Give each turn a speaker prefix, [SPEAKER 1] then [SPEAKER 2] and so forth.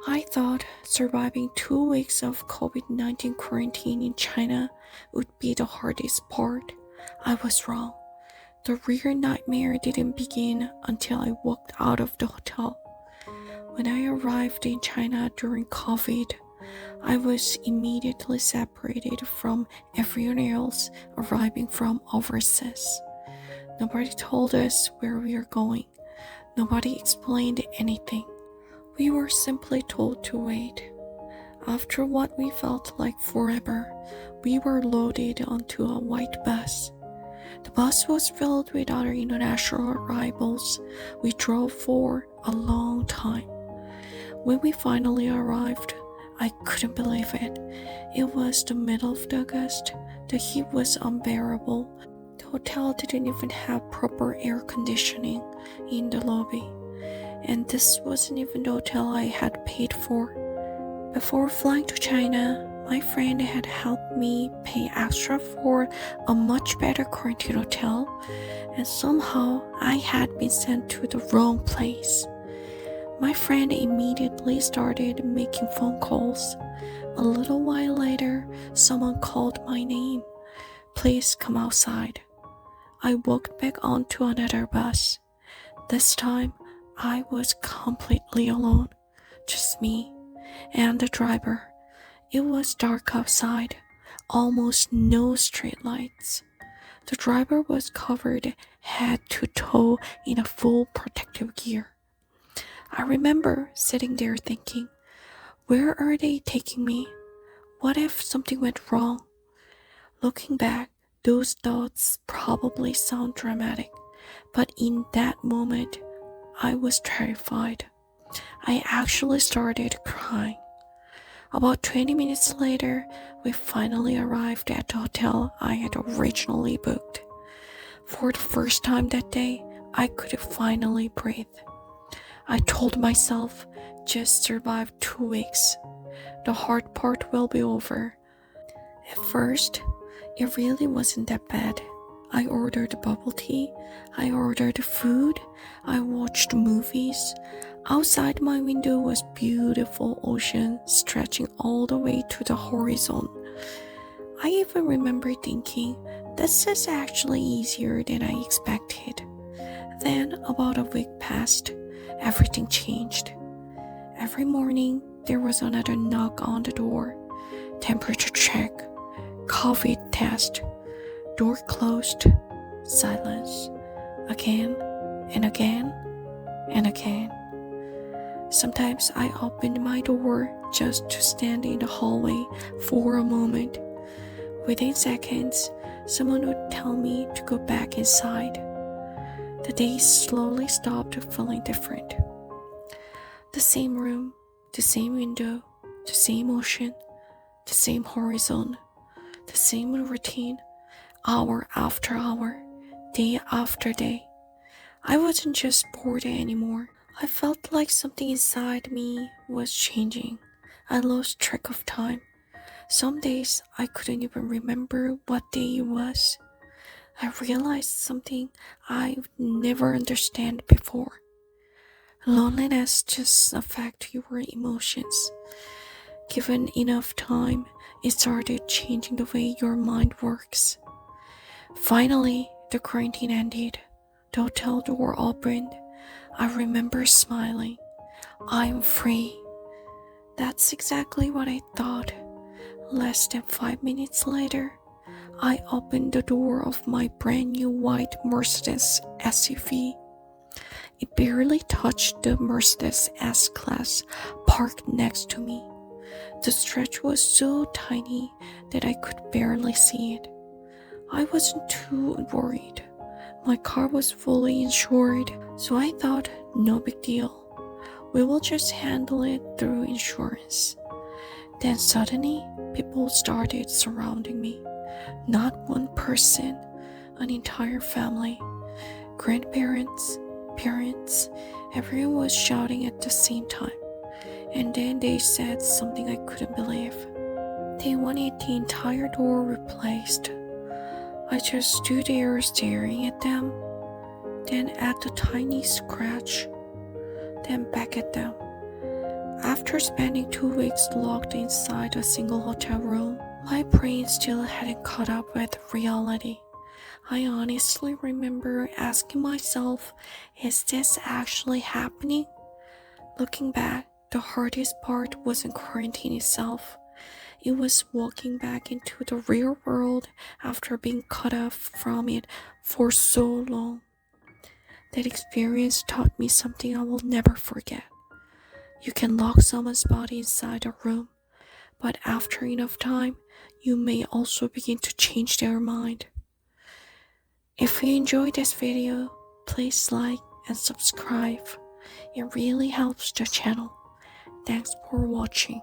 [SPEAKER 1] I thought surviving 2 weeks of COVID-19 quarantine in China would be the hardest part. I was wrong. The real nightmare didn't begin until I walked out of the hotel. When I arrived in China during COVID, I was immediately separated from everyone else arriving from overseas. Nobody told us where we were going. Nobody explained anything. We were simply told to wait. After what we felt like forever, we were loaded onto a white bus. The bus was filled with other international arrivals. We drove for a long time. When we finally arrived, I couldn't believe it. It was the middle of August. The heat was unbearable. The hotel didn't even have proper air conditioning in the lobby. And this wasn't even the hotel I had paid for. Before flying to China, my friend had helped me pay extra for a much better quarantine hotel, and somehow I had been sent to the wrong place. My friend immediately started making phone calls. A little while later, someone called my name. "Please come outside." I walked back onto another bus. This time, I was completely alone, just me and the driver. It was dark outside, almost no streetlights. The driver was covered head to toe in a full protective gear. I remember sitting there thinking, where are they taking me? What if something went wrong? Looking back, those thoughts probably sound dramatic, but in that moment, I was terrified. I actually started crying. About 20 minutes later, we finally arrived at the hotel I had originally booked. For the first time that day, I could finally breathe. I told myself, just survive 2 weeks. The hard part will be over. At first, it really wasn't that bad. I ordered bubble tea, I ordered food, I watched movies. Outside my window was beautiful ocean stretching all the way to the horizon. I even remember thinking, this is actually easier than I expected. Then about a week passed, everything changed. Every morning there was another knock on the door. Temperature check, COVID test. Door closed, silence, again and again and again. Sometimes I opened my door just to stand in the hallway for a moment. Within seconds, someone would tell me to go back inside. The days slowly stopped feeling different. The same room, the same window, the same ocean, the same horizon, the same routine. Hour after hour, day after day. I wasn't just bored anymore. I felt like something inside me was changing. I lost track of time. Some days I couldn't even remember what day it was. I realized something I would never understand before. Loneliness just affects your emotions. Given enough time, it started changing the way your mind works. Finally, the quarantine ended. The hotel door opened. I remember smiling. I'm free. That's exactly what I thought. Less than 5 minutes later, I opened the door of my brand new white Mercedes SUV. It barely touched the Mercedes S-Class parked next to me. The stretch was so tiny that I could barely see it. I wasn't too worried. My car was fully insured, so I thought, no big deal. We will just handle it through insurance. Then suddenly, people started surrounding me. Not one person, an entire family. Grandparents, parents, everyone was shouting at the same time. And then they said something I couldn't believe. They wanted the entire door replaced. I just stood there staring at them, then at the tiny scratch, then back at them. After spending 2 weeks locked inside a single hotel room, my brain still hadn't caught up with reality. I honestly remember asking myself, is this actually happening? Looking back, the hardest part wasn't quarantine itself. It was walking back into the real world after being cut off from it for so long. That experience taught me something I will never forget. You can lock someone's body inside a room, but after enough time, you may also begin to change their mind. If you enjoyed this video, please like and subscribe. It really helps the channel. Thanks for watching.